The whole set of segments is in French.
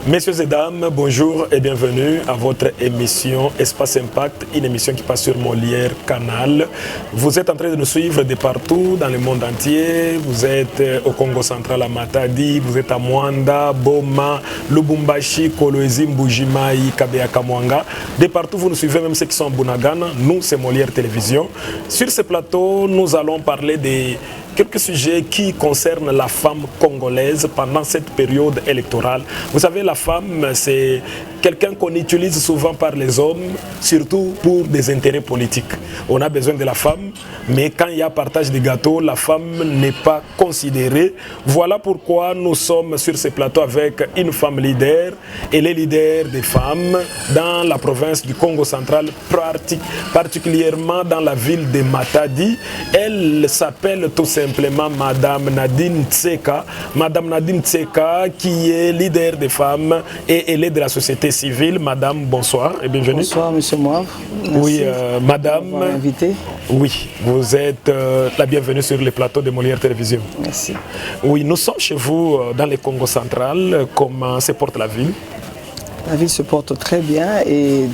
Messieurs et dames, bonjour et bienvenue à votre émission Espace Impact, une émission qui passe sur Molière Canal. Vous êtes en train de nous suivre de partout dans le monde entier. Vous êtes au Congo central à Matadi, vous êtes à Mwanda, Boma, Lubumbashi, Kolwezi, Mbujimai, Kabea Kamwanga. De partout, vous nous suivez, même ceux qui sont à Bunagana. Nous, c'est Molière Télévision. Sur ce plateau, nous allons parler de quelques sujets qui concernent la femme congolaise pendant cette période électorale. Vous savez, la femme, c'est quelqu'un qu'on utilise souvent par les hommes, surtout pour des intérêts politiques. On a besoin de la femme, mais quand il y a partage de gâteaux, la femme n'est pas considérée. Voilà pourquoi nous sommes sur ce plateau avec une femme leader. Elle est leader des femmes dans la province du Congo central, particulièrement dans la ville de Matadi. Elle s'appelle tout simplement Madame Nadine Tseka. Madame Nadine Tseka qui est leader des femmes et elle est de la société civile. Madame, bonsoir et bienvenue. Bonsoir, monsieur Moave. Oui, madame. Invité. Oui, vous êtes la bienvenue sur le plateau de Molière Télévision. Merci. Oui, nous sommes chez vous dans le Congo central. Comment se porte la ville? La ville se porte très bien et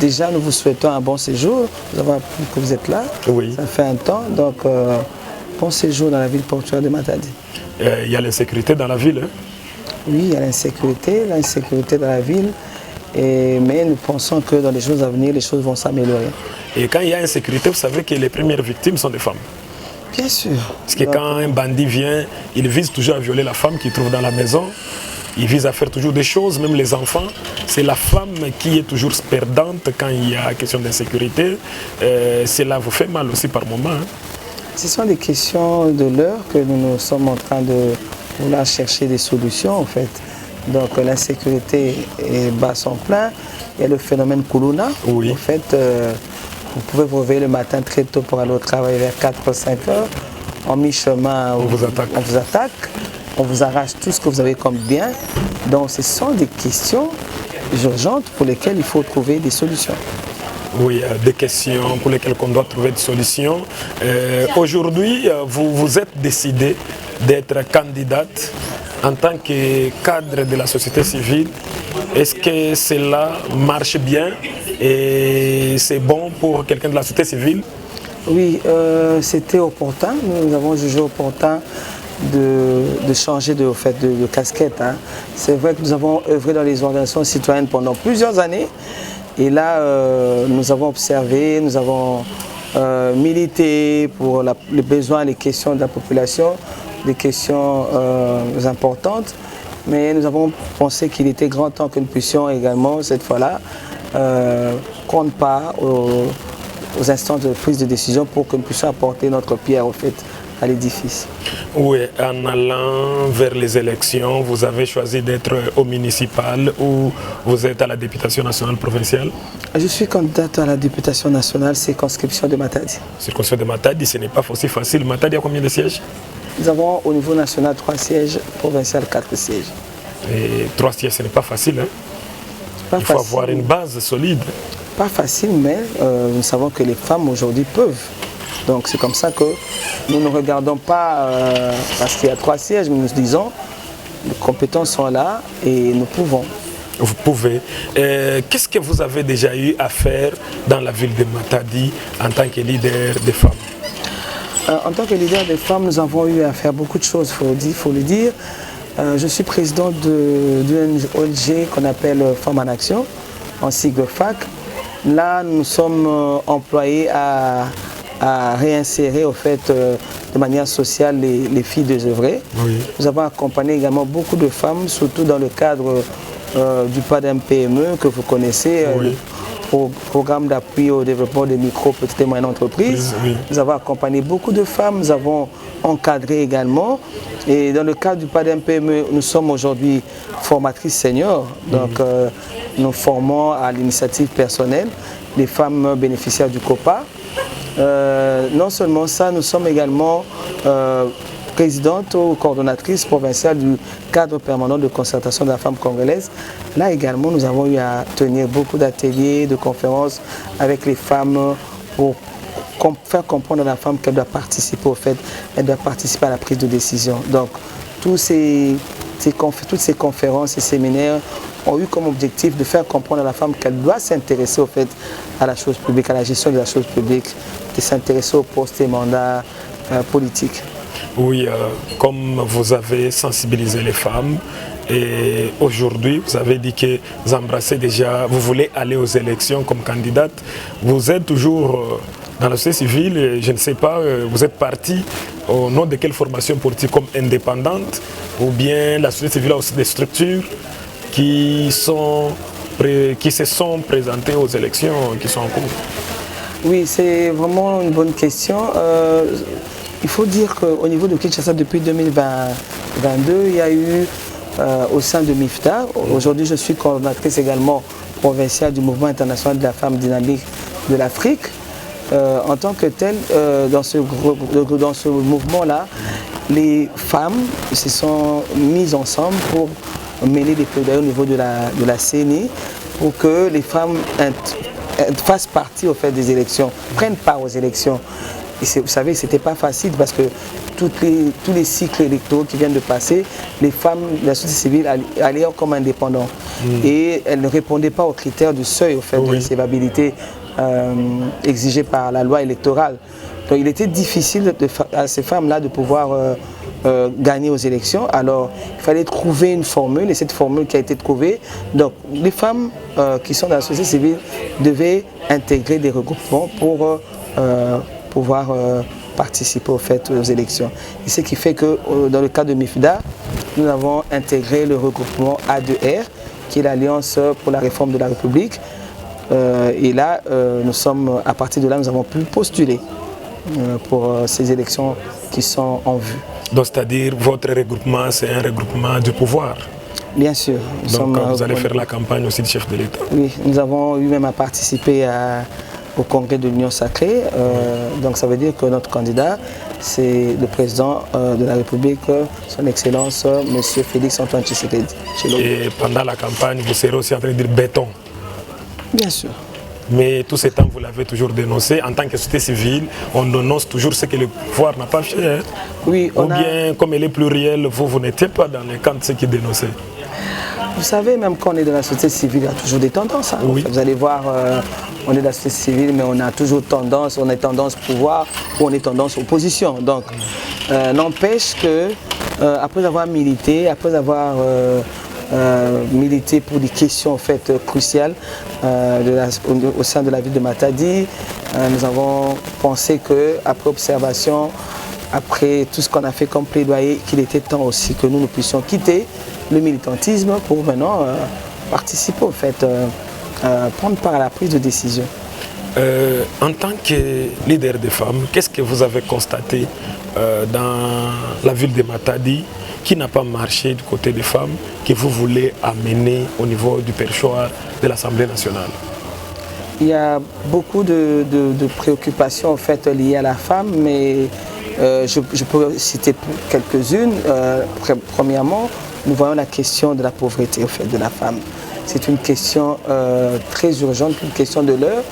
déjà nous vous souhaitons un bon séjour. Nous avons appris que vous êtes là. Oui. Ça fait un temps, donc bon séjour dans la ville portuaire de Matadi. Il y a l'insécurité dans la ville, hein? Oui, il y a l'insécurité dans la ville. Mais nous pensons que dans les jours à venir, les choses vont s'améliorer. Et quand il y a insécurité, vous savez que les premières victimes sont des femmes. Bien sûr. Parce que quand un bandit vient, il vise toujours à violer la femme qu'il trouve dans la maison. Il vise à faire toujours des choses, même les enfants. C'est la femme qui est toujours perdante quand il y a question d'insécurité. Cela vous fait mal aussi par moment, hein? Ce sont des questions de l'heure que nous sommes en train de vouloir chercher des solutions en fait. Donc l'insécurité bat son plein. Il y a le phénomène Kuluna. Oui. En fait, vous pouvez vous réveiller le matin très tôt pour aller au travail vers 4 ou 5 heures. En mi-chemin, on vous attaque. On vous arrache tout ce que vous avez comme bien. Donc ce sont des questions urgentes pour lesquelles il faut trouver des solutions. Oui, des questions pour lesquelles on doit trouver des solutions. Aujourd'hui, vous vous êtes décidé d'être candidate en tant que cadre de la société civile. Est-ce que cela marche bien et c'est bon pour quelqu'un de la société civile? Oui, c'était opportun. Nous avons jugé opportun de changer de casquette, hein. C'est vrai que nous avons œuvré dans les organisations citoyennes pendant plusieurs années. Et là, nous avons observé, nous avons milité pour les besoins, les questions de la population, des questions importantes. Mais nous avons pensé qu'il était grand temps que nous puissions également, cette fois-là, prendre part aux instances de prise de décision pour que nous puissions apporter notre pierre au fait à l'édifice. Oui, en allant vers les élections, vous avez choisi d'être au municipal ou vous êtes à la députation nationale provinciale? Je suis candidate à la députation nationale, circonscription de Matadi. Circonscription de Matadi, ce n'est pas aussi facile. Matadi a combien de sièges? Nous avons au niveau national 3 sièges, provincial 4 sièges. Et 3 sièges, ce n'est pas facile, hein? Il faut avoir une base solide. Pas facile, mais nous savons que les femmes aujourd'hui peuvent. Donc c'est comme ça que nous ne regardons pas parce qu'il y a 3 sièges, mais nous disons les compétences sont là et nous pouvons. Vous pouvez. Qu'est-ce que vous avez déjà eu à faire dans la ville de Matadi en tant que leader des femmes? En tant que leader des femmes, nous avons eu à faire beaucoup de choses, il faut le dire. Je suis président d'une ONG qu'on appelle Femmes en Action, en sigle FAC. Là, nous sommes employés à réinsérer au fait, de manière sociale les filles désœuvrées. Oui. Nous avons accompagné également beaucoup de femmes, surtout dans le cadre du PADEM PME que vous connaissez, oui. Le programme d'appui au développement des micro, petites et moyennes entreprises. Oui. Nous avons accompagné beaucoup de femmes, nous avons encadré également. Et dans le cadre du PADEM PME, nous sommes aujourd'hui formatrices seniors. Donc nous formons à l'initiative personnelle les femmes bénéficiaires du COPA. Non seulement ça, nous sommes également présidente ou coordonnatrice provinciale du cadre permanent de concertation de la femme congolaise. Là également, nous avons eu à tenir beaucoup d'ateliers, de conférences avec les femmes pour faire comprendre à la femme qu'elle doit participer au fait, elle doit participer à la prise de décision. Donc, tous ces toutes ces conférences et séminaires ont eu comme objectif de faire comprendre à la femme qu'elle doit s'intéresser au fait à la chose publique, à la gestion de la chose publique, de s'intéresser aux postes et mandats politiques. Oui, comme vous avez sensibilisé les femmes, et aujourd'hui vous avez dit que vous embrassez déjà, vous voulez aller aux élections comme candidate, vous êtes toujours dans la société civile, et je ne sais pas, vous êtes parti au nom de quelle formation politique, comme indépendante, ou bien la société civile a aussi des structures qui se sont présentées aux élections qui sont en cours? Oui, c'est vraiment une bonne question. Il faut dire qu'au niveau de Kinshasa, depuis 2022, il y a eu au sein de MIFDA, aujourd'hui je suis coordonnatrice également provinciale du mouvement international de la femme dynamique de l'Afrique. En tant que telle, dans ce mouvement-là, les femmes se sont mises ensemble pour mener des plaidoyers au niveau de la CENI pour que les femmes fassent partie au fait des élections, prennent part aux élections. Et vous savez, ce n'était pas facile parce que tous les cycles électoraux qui viennent de passer, les femmes de la société civile allaient comme indépendantes. Et elles ne répondaient pas aux critères du seuil au fait de recevabilité exigé par la loi électorale. Donc il était difficile à ces femmes-là de pouvoir gagner aux élections. Alors il fallait trouver une formule et cette formule qui a été trouvée. Donc les femmes qui sont dans la société civile devaient intégrer des regroupements pour pouvoir participer au fait aux élections. Et ce qui fait que dans le cas de MIFDA, nous avons intégré le regroupement A2R, qui est l'Alliance pour la réforme de la République. Et là, à partir de là, nous avons pu postuler pour ces élections qui sont en vue. Donc, c'est-à-dire, votre regroupement, c'est un regroupement du pouvoir? Bien sûr. Donc, vous allez faire la campagne aussi du chef de l'État? Oui, nous avons eu même à participer au congrès de l'Union sacrée. Donc, ça veut dire que notre candidat, c'est le président de la République, son Excellence, M. Félix Antoine Tshisekedi. Et pendant la campagne, vous serez aussi en train de dire béton? Bien sûr. Mais tout ce temps, vous l'avez toujours dénoncé. En tant que société civile, on dénonce toujours ce que le pouvoir n'a pas fait. Hein? Oui, ou bien, comme elle est plurielle, vous n'étiez pas dans les camps de ceux qui dénonçaient. Vous savez, même quand on est dans la société civile, il y a toujours des tendances. Hein. Oui. Vous allez voir, on est dans la société civile, mais on a toujours tendance, on est tendance pouvoir ou on est tendance opposition. Donc, n'empêche que, après avoir milité, militer pour des questions en fait, cruciales au sein de la ville de Matadi. Nous avons pensé qu'après observation, après tout ce qu'on a fait comme plaidoyer, qu'il était temps aussi que nous puissions quitter le militantisme pour maintenant participer au fait, prendre part à la prise de décision. En tant que leader des femmes, qu'est-ce que vous avez constaté dans la ville de Matadi qui n'a pas marché du côté des femmes, que vous voulez amener au niveau du perchoir de l'Assemblée nationale? Il y a beaucoup de préoccupations en fait, liées à la femme, mais je peux citer quelques-unes. Premièrement, nous voyons la question de la pauvreté au fait, de la femme. C'est une question très urgente, une question de l'heure,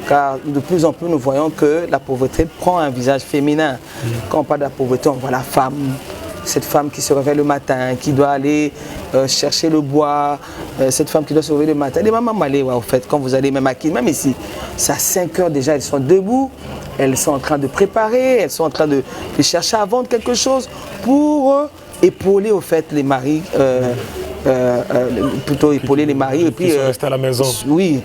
car de plus en plus nous voyons que la pauvreté prend un visage féminin. Quand on parle de la pauvreté, on voit la femme. Cette femme qui se réveille le matin, qui doit aller chercher le bois, cette femme qui doit se réveiller le matin. Les mamans malées, ouais, en fait, quand vous allez même ici, c'est à 5 heures déjà, elles sont debout, elles sont en train de préparer, elles sont en train de chercher à vendre quelque chose pour épauler au fait les maris, plutôt épauler les maris et puis rester à la maison. Oui,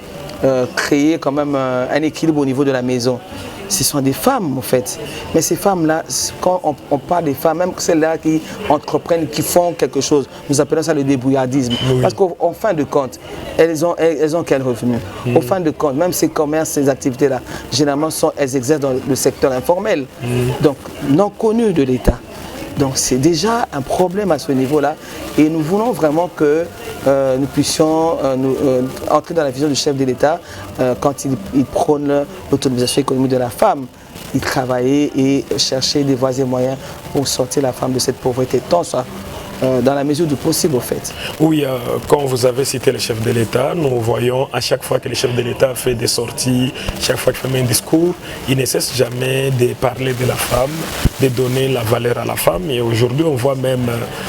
créer quand même un équilibre au niveau de la maison. Ce sont des femmes en fait, mais ces femmes-là, quand on parle des femmes, même celles-là qui entreprennent, qui font quelque chose, nous appelons ça le débrouillardisme. Oui. Parce qu'en fin de compte, elles ont quel revenu? Au fin de compte, même ces commerces, ces activités-là, généralement elles exercent dans le secteur informel, donc non connu de l'État. Donc c'est déjà un problème à ce niveau-là et nous voulons vraiment que nous puissions entrer dans la vision du chef de l'État quand il prône l'autonomisation économique de la femme. Il travaillait et cherchait des voies et moyens pour sortir la femme de cette pauvreté, tant soit dans la mesure du possible, au fait. Oui, quand vous avez cité le chef de l'État, nous voyons à chaque fois que le chef de l'État fait des sorties, chaque fois qu'il fait un discours, il ne cesse jamais de parler de la femme, de donner la valeur à la femme. Et aujourd'hui, on voit même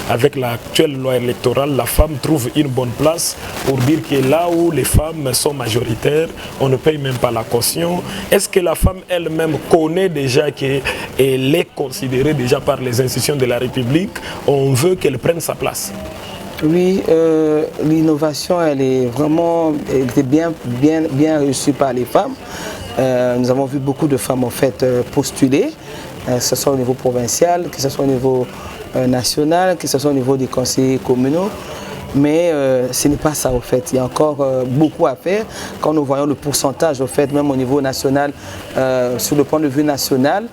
avec l'actuelle loi électorale, la femme trouve une bonne place pour dire que là où les femmes sont majoritaires, on ne paye même pas la caution. Est-ce que la femme elle-même connaît déjà qu'elle est considérée déjà par les institutions de la République? On veut qu'elle prenne sa place. Oui, l'innovation, elle était bien reçue par les femmes. Nous avons vu beaucoup de femmes en fait postuler, que ce soit au niveau provincial, que ce soit au niveau national, que ce soit au niveau des conseillers communaux. Mais ce n'est pas ça au fait. Il y a encore beaucoup à faire. Quand nous voyons le pourcentage au fait, même au niveau national, sur le point de vue national,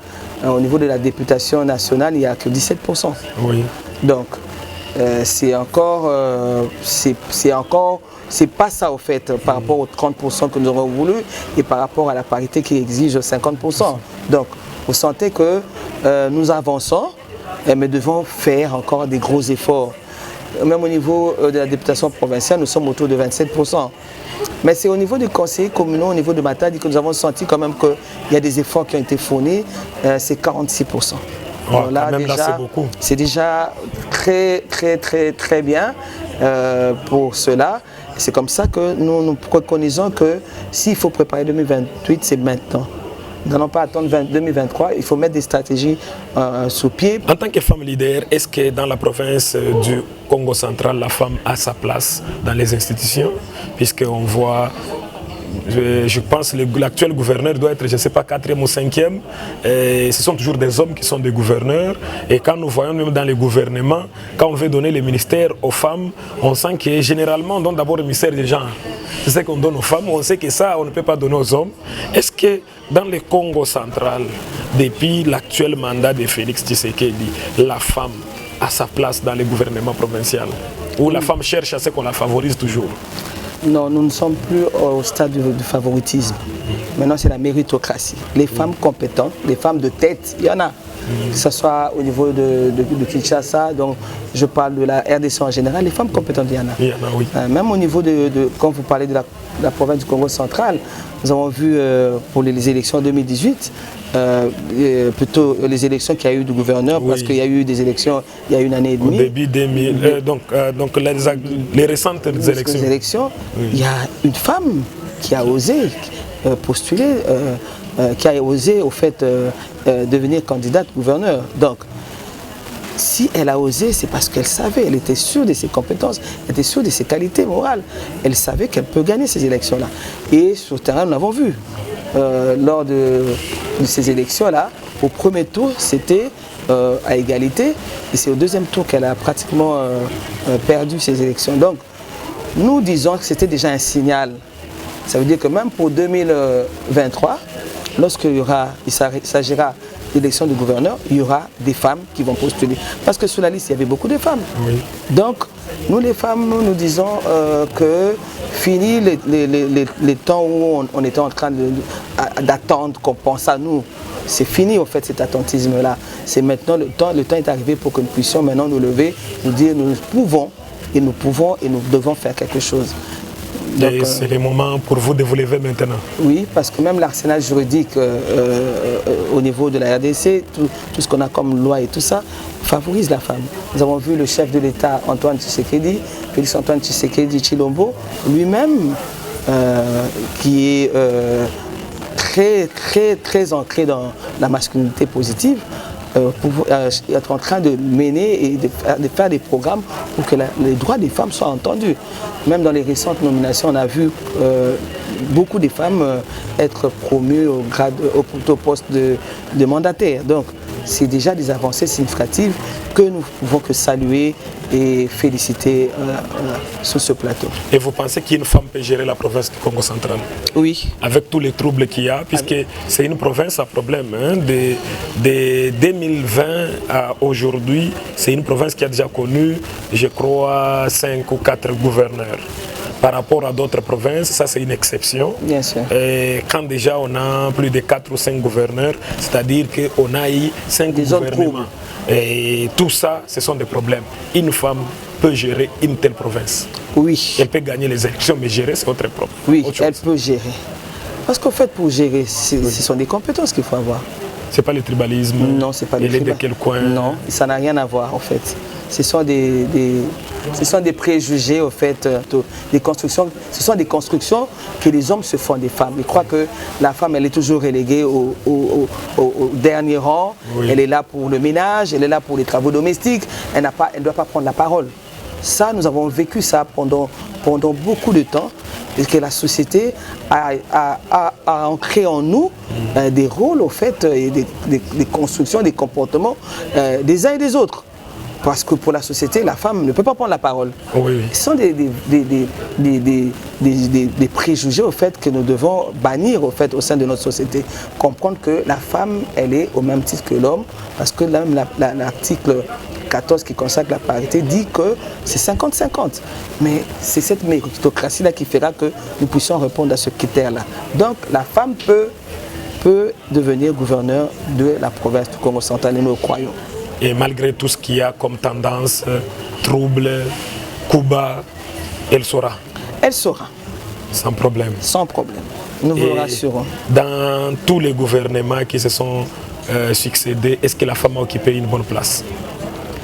au niveau de la députation nationale, il n'y a que 17%. Oui. Donc, c'est pas ça au fait par rapport aux 30% que nous avons voulu et par rapport à la parité qui exige 50%. Donc, vous sentez que nous avançons, mais devons faire encore des gros efforts. Même au niveau de la députation provinciale, nous sommes autour de 27%. Mais c'est au niveau des conseillers communaux, au niveau de Matadi, que nous avons senti quand même qu'il y a des efforts qui ont été fournis, c'est 46%. Oh, là, c'est déjà très bien pour cela. C'est comme ça que nous préconisons que s'il faut préparer 2028, c'est maintenant. Nous n'allons pas attendre 2023, il faut mettre des stratégies sous pied. En tant que femme leader, est-ce que dans la province du Congo central, la femme a sa place dans les institutions? Puisqu'on voit, je pense que l'actuel gouverneur doit être, je ne sais pas, 4e ou 5e. Et ce sont toujours des hommes qui sont des gouverneurs. Et quand nous voyons même dans les gouvernements, quand on veut donner les ministères aux femmes, on sent que généralement on donne d'abord le ministère des genres. C'est ce qu'on donne aux femmes, on sait que ça, on ne peut pas donner aux hommes. Est-ce que dans le Congo central, depuis l'actuel mandat de Félix Tshisekedi, la femme a sa place dans le gouvernement provincial? Ou la femme cherche à ce qu'on la favorise toujours? Non, nous ne sommes plus au stade du favoritisme. Maintenant, c'est la méritocratie. Les femmes compétentes, les femmes de tête, il y en a. Que ce soit au niveau de Kinshasa, donc je parle de la RDC en général, les femmes compétentes, il y en a. Il y en a, oui. Même au niveau quand vous parlez de la province du Congo central, nous avons vu pour les élections 2018, plutôt les élections qu'il y a eu du gouverneur, oui. Parce qu'il y a eu des élections il y a une année et demie. Au début 2000, donc les récentes élections. Oui. Il y a une femme qui a osé postuler, qui a osé au fait devenir candidate gouverneur. Donc, si elle a osé, c'est parce qu'elle savait, elle était sûre de ses compétences, elle était sûre de ses qualités morales. Elle savait qu'elle peut gagner ces élections-là. Et sur le terrain, nous l'avons vu. Lors de ces élections-là, au premier tour, c'était à égalité. Et c'est au deuxième tour qu'elle a pratiquement perdu ces élections. Donc, nous disons que c'était déjà un signal. Ça veut dire que même pour 2023, lorsqu'il s'agira d'élection de gouverneur, il y aura des femmes qui vont postuler. Parce que sur la liste, il y avait beaucoup de femmes. Oui. Donc, nous les femmes, nous disons que fini les temps où on était en train d'attendre qu'on pense à nous. C'est fini en fait cet attentisme-là. C'est maintenant le temps est arrivé pour que nous puissions maintenant nous lever, nous dire nous pouvons et nous devons faire quelque chose. C'est le moment pour vous de vous lever maintenant. Oui, parce que même l'arsenal juridique au niveau de la RDC, tout ce qu'on a comme loi et tout ça, favorise la femme. Nous avons vu le chef de l'État, Antoine Tshisekedi, Félix Antoine Tshisekedi Tshilombo, lui-même, qui est très ancré dans la masculinité positive, être en train de mener et de faire des programmes pour que les droits des femmes soient entendus. Même dans les récentes nominations, on a vu beaucoup de femmes être promues au poste de mandataire. Donc, c'est déjà des avancées significatives que nous pouvons que saluer et féliciter sur ce plateau. Et vous pensez qu'une femme peut gérer la province du Congo central? Oui. Avec tous les troubles qu'il y a, puisque c'est une province à problème. Hein, de 2020 à aujourd'hui, c'est une province qui a déjà connu, je crois, 5 ou 4 gouverneurs. Par rapport à d'autres provinces, ça c'est une exception. Bien sûr. Et quand déjà on a plus de 4 ou 5 gouverneurs, c'est-à-dire qu'on a eu 5 gouvernements. Et tout ça, ce sont des problèmes. Une femme peut gérer une telle province. Oui. Elle peut gagner les élections, mais gérer, c'est autre problème. Oui, elle peut gérer. Parce qu'en fait, pour gérer, ce sont des compétences qu'il faut avoir. C'est pas le tribalisme. Non, c'est pas le tribalisme. Elle est de quel coin? Non, ça n'a rien à voir en fait. Ce sont des préjugés en fait, des constructions. Ce sont des constructions que les hommes se font des femmes. Ils croient que la femme, elle est toujours reléguée au dernier rang. Oui. Elle est là pour le ménage, elle est là pour les travaux domestiques. Elle ne doit pas prendre la parole. Ça, nous avons vécu ça pendant beaucoup de temps. Et que la société a ancré en nous des rôles, au fait, et des constructions, des comportements des uns et des autres. Parce que pour la société, la femme ne peut pas prendre la parole. Oui. Ce sont des préjugés, au fait, que nous devons bannir, au fait, au sein de notre société. Comprendre que la femme, elle est au même titre que l'homme, parce que l'article 14 qui consacre la parité dit que c'est 50-50. Mais c'est cette méritocratie-là qui fera que nous puissions répondre à ce critère-là. Donc la femme peut devenir gouverneur de la province du Congo central et nous le croyons. Et malgré tout ce qu'il y a comme tendance, trouble, coup bas, elle saura. Elle saura. Sans problème. Sans problème. Nous vous rassurons. Dans tous les gouvernements qui se sont succédés, est-ce que la femme a occupé une bonne place?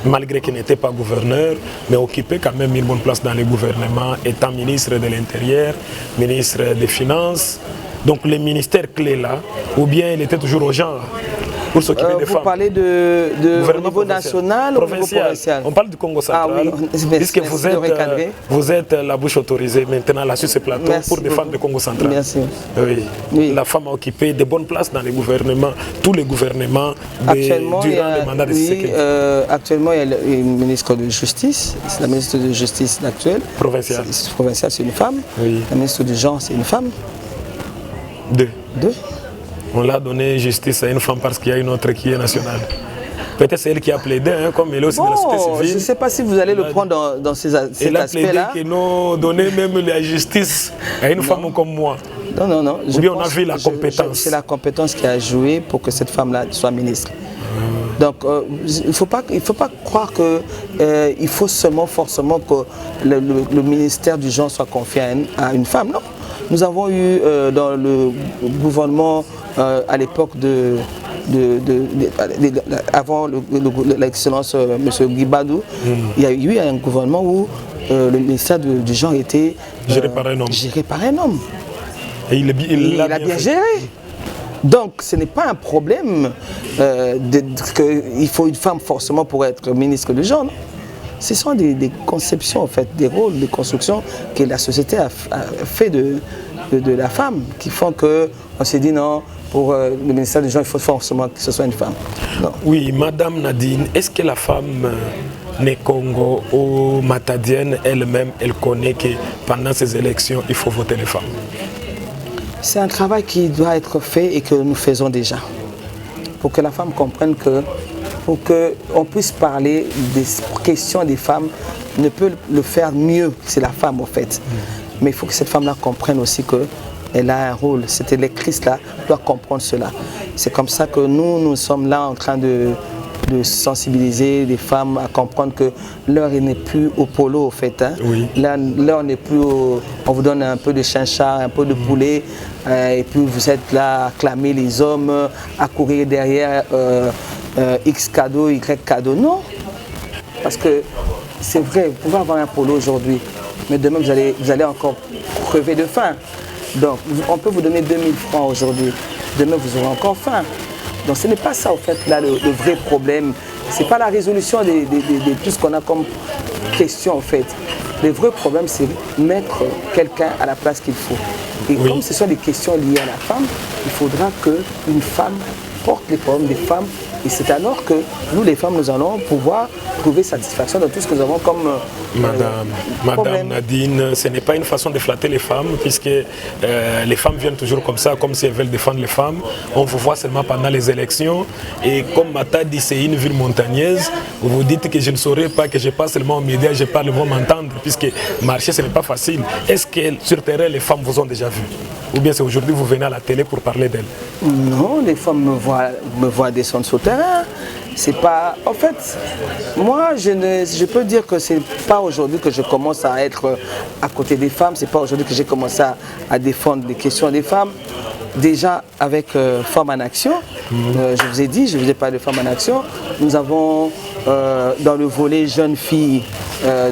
Malgré qu'elle n'était pas gouverneur, mais occupait quand même une bonne place dans les gouvernements, étant ministre de l'Intérieur, ministre des Finances. Donc les ministères clés là, ou bien il était toujours au genre pour s'occuper des femmes. Vous parlez de niveau national ou niveau provincial? On parle du Congo central, puisque vous êtes la bouche autorisée maintenant là sur ce plateau pour des femmes du Congo central. Merci. Oui. La femme a occupé de bonnes places dans les gouvernements, tous les gouvernements durant le mandat de Tshisekedi. Actuellement, il y a le ministre de Justice, c'est la ministre de Justice actuelle. Provinciale. Provinciale, c'est une femme. Oui. La ministre du Genre, c'est une femme. Deux. Deux. On l'a donné justice à une femme parce qu'il y a une autre qui est nationale. Peut-être c'est elle qui a plaidé, hein, comme elle est aussi de la société civile. Je ne sais pas si vous allez le prendre dans cet aspect-là. Elle a plaidé qu'ils nous donné même la justice à une femme comme moi. Non. Ou bien on a vu la compétence. C'est la compétence qui a joué pour que cette femme-là soit ministre. Donc il ne faut pas croire qu'il faut forcément que le ministère du genre soit confié à une femme. Non. Nous avons eu dans le gouvernement à l'époque avant l'excellence M. Guibadou, il y a eu un gouvernement où le ministère du genre était géré par un homme. Et il a bien géré. Donc ce n'est pas un problème qu'il faut une femme forcément pour être ministre du genre. Non. Ce sont des conceptions, en fait, des rôles, des constructions que la société a fait de la femme, qui font qu'on s'est dit non, pour le ministère du genre, il faut forcément que ce soit une femme. Non. Oui, Madame Nadine, est-ce que la femme née Congo ou matadienne elle-même, elle connaît que pendant ces élections, il faut voter les femmes? C'est un travail qui doit être fait et que nous faisons déjà. Pour que la femme comprenne que pour qu'on puisse parler des questions des femmes, ne peut le faire mieux, c'est la femme en fait. Mais il faut que cette femme-là comprenne aussi qu'elle a un rôle. Cette électrice-là doit comprendre cela. C'est comme ça que nous sommes là en train de sensibiliser les femmes à comprendre que l'heure n'est plus au polo, au fait. Hein. Oui. L'heure n'est plus on vous donne un peu de chinchard, un peu de poulet, et puis vous êtes là à clamer les hommes, à courir derrière X cadeau, Y cadeau. Non. Parce que c'est vrai, vous pouvez avoir un polo aujourd'hui, mais demain vous allez encore crever de faim. Donc on peut vous donner 2000 francs aujourd'hui, demain vous aurez encore faim. Donc ce n'est pas ça, en fait, là, le vrai problème. Ce n'est pas la résolution de tout ce qu'on a comme question, en fait. Le vrai problème, c'est mettre quelqu'un à la place qu'il faut. Et comme ce sont des questions liées à la femme, il faudra qu'une femme porte les problèmes des femmes. Et c'est alors que nous, les femmes, nous allons pouvoir trouver satisfaction dans tout ce que nous avons comme Madame Nadine, ce n'est pas une façon de flatter les femmes, puisque les femmes viennent toujours comme ça, comme si elles veulent défendre les femmes. On vous voit seulement pendant les élections. Et comme Mata dit, c'est une ville montagneuse, vous vous dites que je ne saurais pas, que je passe seulement aux médias, je parle, vont m'entendre, puisque marcher, ce n'est pas facile. Est-ce que sur terrain, les femmes vous ont déjà vu? Ou bien c'est aujourd'hui vous venez à la télé pour parler d'elles? Non, les femmes me voient descendre sur le terrain. c'est pas... En fait, moi, je peux dire que c'est pas aujourd'hui que je commence à être à côté des femmes, c'est pas aujourd'hui que j'ai commencé à défendre les questions des femmes. Déjà avec Femmes en Action, je vous ai dit, je vous ai parlé de Femmes en Action, nous avons dans le volet jeunes filles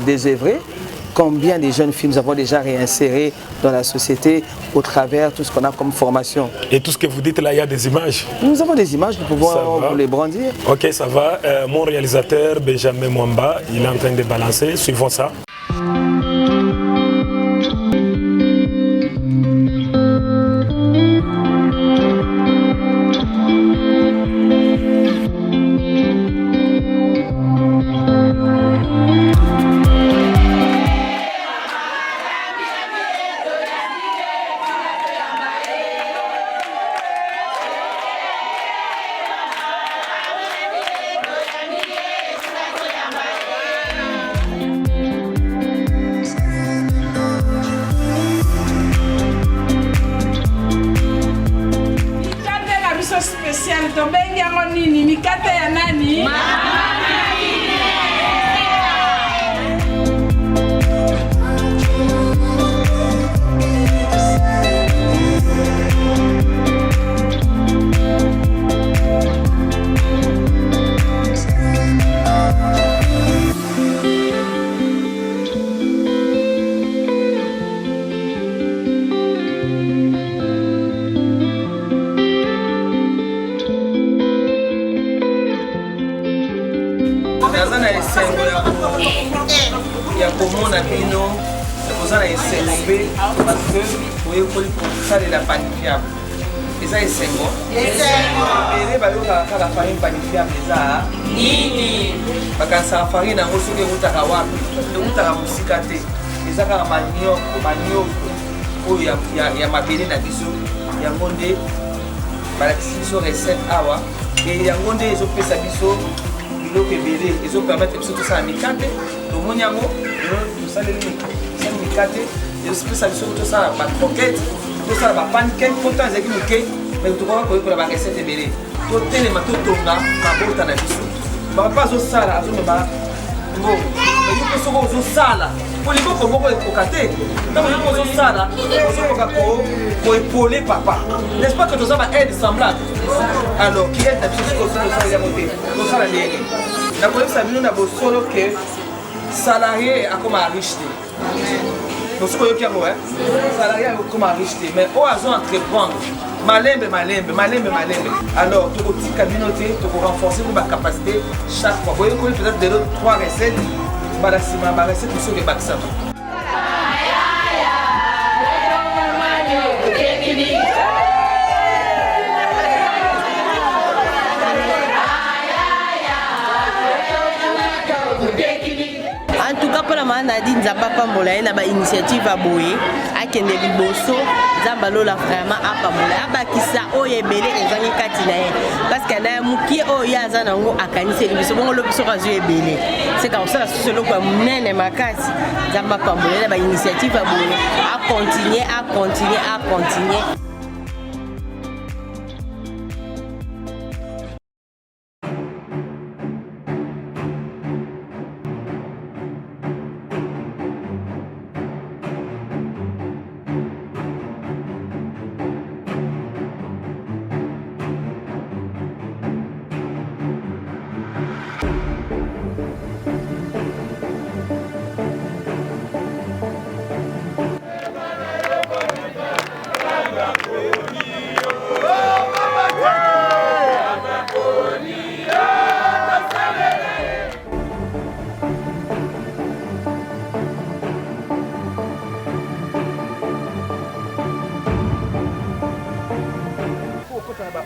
désœuvrées, combien de jeunes filles nous avons déjà réinsérées dans la société au travers de tout ce qu'on a comme formation. Et tout ce que vous dites là, il y a des images? Nous avons des images, nous pouvons vous les brandir. Ok, ça va. Mon réalisateur Benjamin Mwamba, il est en train de balancer. Suivons ça. ya komona bino kozala esengo mpe parce que oyekoli kosalela panifiable eza esengo ebele bayokaka kaka farine panifiable eza nini bakanisaka farine yango soki ekutaka wapi ekutaka mosika te eza kaka manioko oyo ya mabele na biso yango nde balakisi biso recette awa e yango nde ezopesa biso biloko ebele ezopermettre biso tosala mikate tomoni yango tosaleli mikate ezopesa biso tosala bacroquette tosala bapancake pourtant ezalaki moke mais tokoka koyekola barecette ebele totelema totonga mabota na biso bapapa azosala azomeba ngo yope soko ozosala po liboko moko ekoka te ntango yope ozosala ozokoka koepole papa n'est-ce pas que toza baaide semblable alors qui aide na biso sikoyo tosala yango te tosala ndenge nakoyebisa bino na bosolo ke salarié akoma riche te soki oyoki yango salarié akoma riche te mais oyo azo entreprendre malembe alors tokotika bino te tokorenforcer po bacapacité chaque fois boyekoli peut-être de l'autre 3 recettes bala nsima barecette mosu okebakisama en tout cas pour la manadi nzamba pambola na ba initiative aboye akende liboso nzamba lola vraiment apambola abakisa oyo ebele ezangi kati na ye parce que na mukie oyo aza nango akanise liboso bongo lobiso kazo ebele c'est comme ça ce loko ya munene makasi nzamba pambola na ba initiative aboye a continuer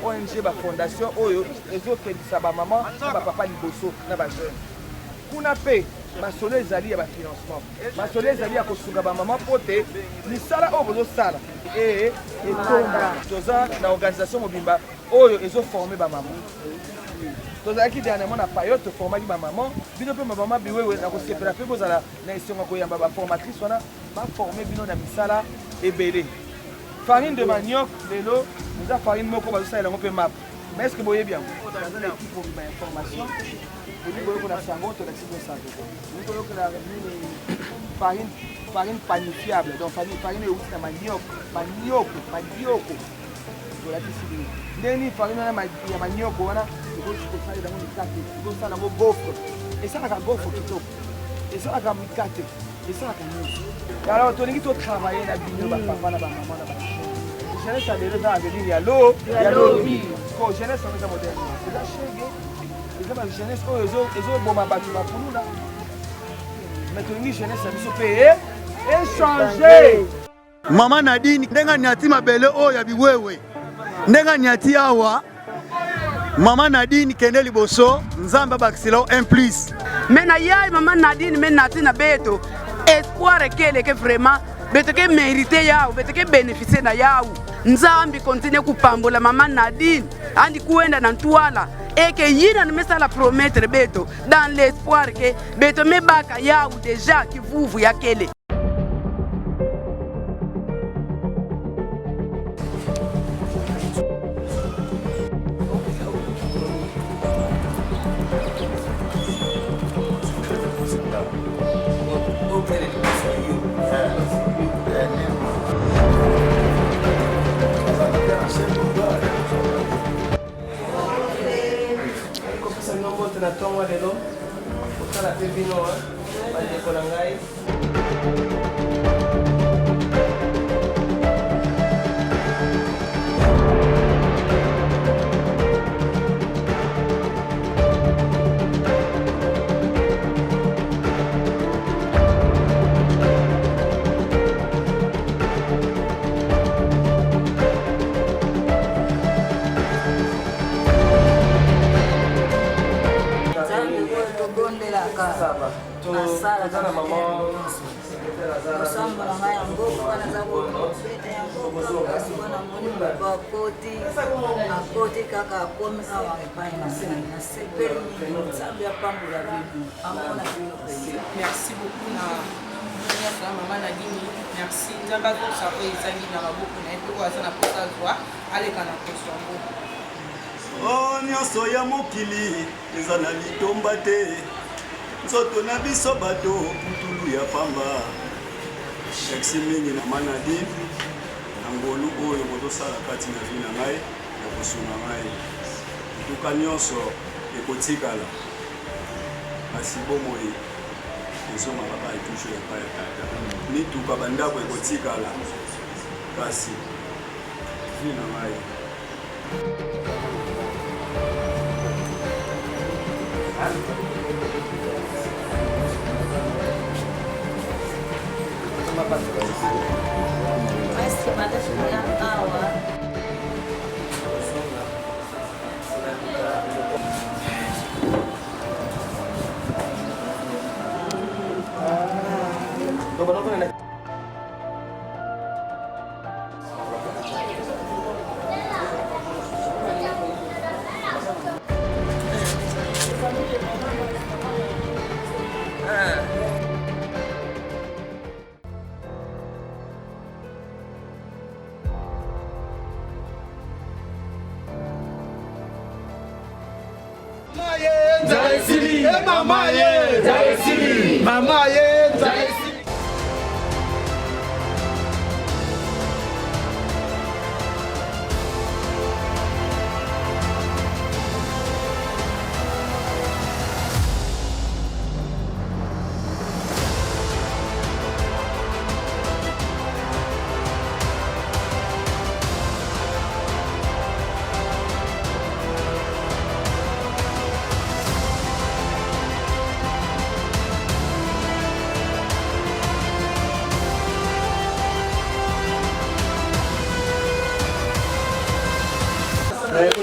ONG ba fondation oyo ezokendisa ba maman na ba papa liboso na ba jeune kuna pe masolo ezali ya ba financement masolo ezali ya kosunga ba maman pote misala oyo bozosala etonda toza na organisation mobimba oyo ezoforme ba maman tozalaki dernièrement na payote toformaki ba maman bino mpe bamama biwewe na kosepela mpe bozala na esonga koyamba baformatrice wana baforme bino na misala ebele farine de manioc lelo eza farine moko bazosalela yango mpe map Mais est-ce que vous voyez bien? Vous avez l'équipe pour l'information. Vous voyez que la sango, tu as l'accident santé. Vous voyez que la farine panifiable. Donc farine est aussi manioc. Vous l'avez dit. Deni farine ya manioc, voilà. Vous voyez que ça est dans le café. Vous voyez ça dans le gaufre. Et ça, c'est un gaufre qui top. Et ça, c'est un micate. Et ça, c'est un mousse. Alors, tu as dit que tu travailles dans la vie de papa, la maman, la maman. Jeunesse a des raisons à venir, il y a l'eau, oui. Jeunesse, on est en moderne. C'est la jeunesse, ils ont bon bâtiment pour nous là. Maintenant, jeunesse, ils sont payés et changés. Maman Nadine, ndenga nyati mabele o ya biwewe. Ndenga nyati awa. Maman Nadine kende liboso, nzamba bakisilo 1+. Mena yai maman Nadine menati na beto. Espoir kele ke vraiment beto ke mérité yao, beto ke bénéficier na yao. Nzambi continue kupambola maman Nadine andi kuenda na ntwala eke yina nimesala promettre beto dans l'espoir que beto mebaka yao déjà kivuvu ya kele. Na tongo lelo kotala pe bino bandeko na ngai Asala mama Musamba na ngai yango kana za bete yango kana moni ba koti kaka akomi awa epai na sepeli Nzambe apambola bibi amona bino. Merci beaucoup na maman Nadine. Merci Nzambe akosako ezali na maboko na ye mpe aza na posa zwa aleka na poso yango. Oh nyonso ya mokili eza na litomba te. Nzoto na biso bato putulu ya pamba. Merci mingi na Manadi na ngolu oyo bozosala kati na vi na ngai ya kosunga ngai. Tuka nyonso ekotikala kasi bomoi ezoma baba etushe ya paya tata. Mituka bandako ekotikala kasi vi na ngai. Mas pada sudah awal.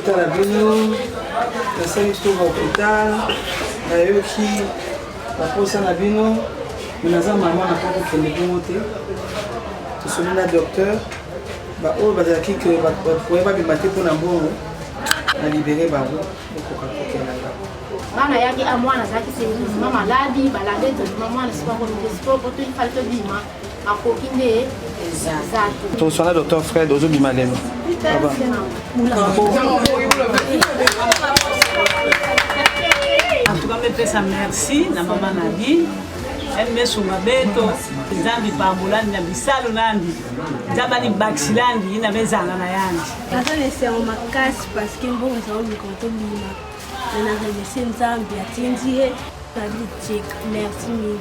kotala bino nasali toka hôpital nayoki baposa na bino naza mama na kaka kokende bongo te tosoli na docteur baoyo bazalaki ke bapoye babima te mpona mbongo na libere bango okoka kokelanga bana yaki amwana azalaki sérieusement maladi balade tozima mwana sipakolokesipo poto ifali tobima akoki nde Ton son docteur Fred Ozo Bimalem. En tout cas, je fais merci à maman Nadine. Elle me souma beto, zambi pambulani na bisalo nandi. Zabani baksilandi na mezanga na yangi. Sasa nisema makasi parce que mbongo za uli konto lima. Na remercier Nzambi atindie tabitik. Merci mille.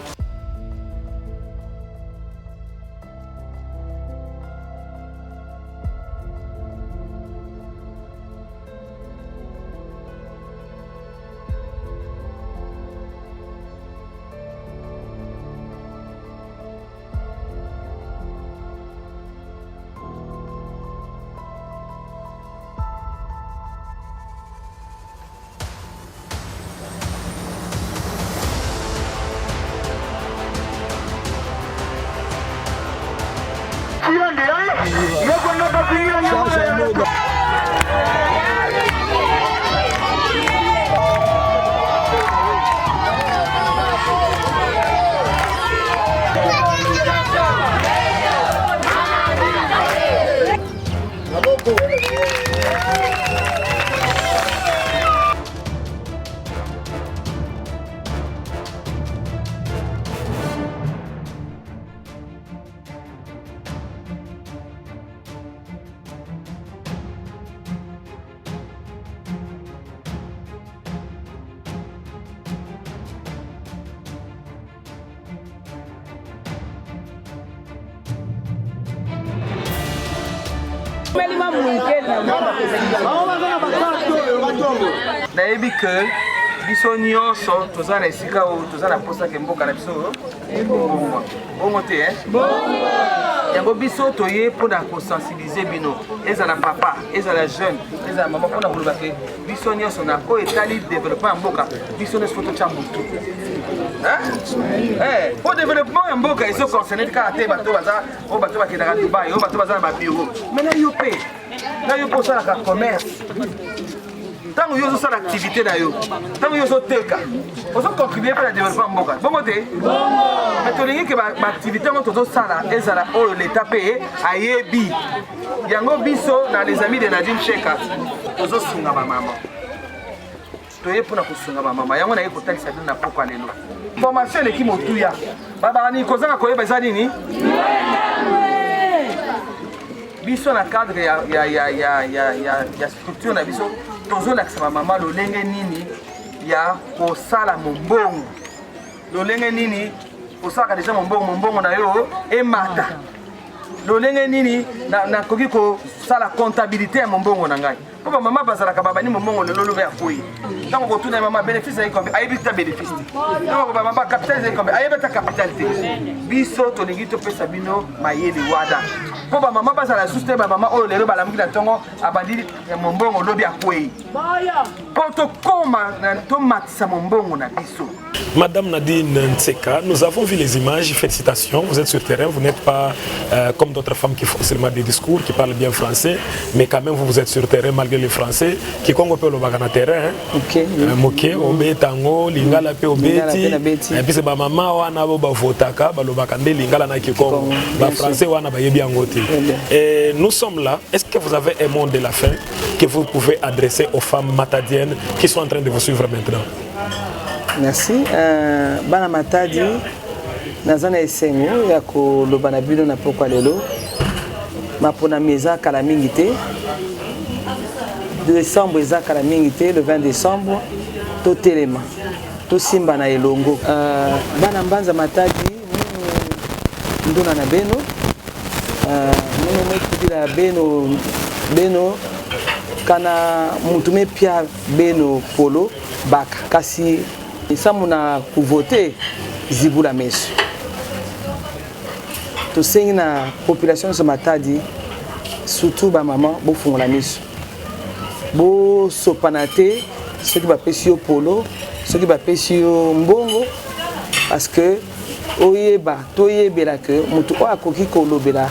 nayebi ke biso nyonso toza na esika oyo toza na posa ke mboka na biso bongo te yango biso toye mpona kosensibilize bino ezala papa ezala jeune ezala mama mpona koloba ke biso nyonso na oyo etali développement ya mboka biso nyonso fo totya motu po développement ya mboka ezoconcerne kaka te bato oyo bato bakendaka dubai oyo bato baza na babiro me na yo mpe osalaka commerce ntango yo ozosala activité na yo ntango yo ozoteka ozocontribue mpe na développement mboka bongo te me tolingi ke baactivité yango tozosala ezala oyo leta mpe ayebi yango biso na les amis de Nadine Cheka tozosunga bamama toye mpona kosunga bamama yango naye kotalisa bino na poko ya lelo formation eleki motuya babakani kozanga koyeba eza nini biso na cadre ya structure na biso tozolakisa bamama lolenge nini ya kosala mombongo lolenge nini kosalaka deja mombongo na yo emata lolenge nini nakoki kosala comptabilité ya mombongo na ngai po bamama bazalaka babani mombongo lelo lobe ya koi ntango kotuna mama bénéfice ayi kombe ayebi ta bénéfice te ntango bamama capital ayi kombe ayebi ta capital te biso tolingi topesa bino mayele wada po bamama bazala susu te bamama oyo lelo balamuki na ntongo abandi mombongo lobi ya koi po tokoma tomatisa mombongo na biso. Madame Nadine Ntseka, nous avons vu les images, félicitations, vous êtes sur terrain, vous n'êtes pas comme d'autres femmes qui font seulement des discours, qui parlent bien français, mais quand même vous êtes sur terrain malgré les français, qui congo pe lobaka na terrain, moké, obe tango, lingala pe obeti, et puis c'est ba maman wana bo ba votaka, ba lobaka nde lingala na kikongo, ba français wana ba yebi angote. Et nous sommes là, est-ce que vous avez un mot de la fin que vous pouvez adresser aux femmes matadiennes qui sont en train de vous suivre maintenant? Merci. Bana Matadi, nazana esengo ya koloba na bino na poko lelo. Mapona meza kala mingi te. Décembre eza kala mingi te, le 20 décembre to telema. To simba na elongo. Bana mbanza Matadi ndona na beno. Mene kudila beno kana mutume pia beno polo baka kasi isamu na kuvote zibula meso to sengi na population so Matadi surtout ba maman bo fungola meso bo sopanate ceux qui ba pesi yo polo ceux qui ba pesi yo mbongo parce que oyeba toyebela que mutu o akoki kolobela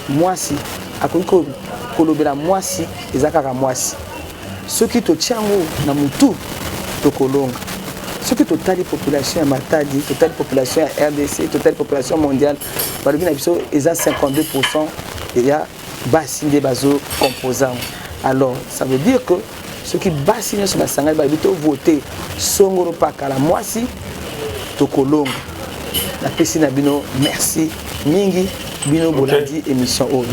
mwasi akoki kolobela mwasi ezakaka mwasi ceux qui to tiango na mutu to kolonga Ce que toute la population à Matadi, toute la population à RDC, toute la population mondiale, ils ont 52%, il y a bassin des bateaux composants. Alors, ça veut dire que ceux qui bassinent sur la sangal, ils vont voter Songoro Pakala. Moi, si, Tokolong, la Pessina Bino, merci, Mingi. Okay.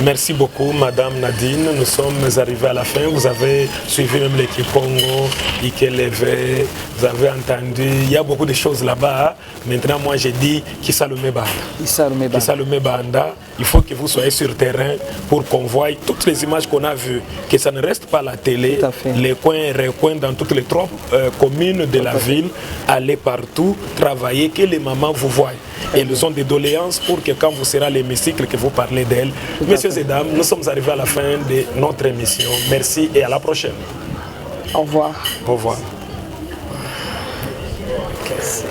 Merci beaucoup Madame Nadine, nous sommes arrivés à la fin, vous avez suivi même l'équipe Congo, Ikeleve, vous avez entendu, il y a beaucoup de choses là-bas. Maintenant moi j'ai dit Kisalome Banda, il faut que vous soyez sur terrain pour qu'on voie toutes les images qu'on a vues, que ça ne reste pas à la télé, les coins et recoins dans toutes les 3 communes de la ville, aller partout, travailler, que les mamans vous voient. Et ils ont des doléances pour que quand vous serez à l'hémicycle, que vous parlez d'elles. Messieurs et dames, nous sommes arrivés à la fin de notre émission. Merci et à la prochaine. Au revoir. Au revoir. Merci.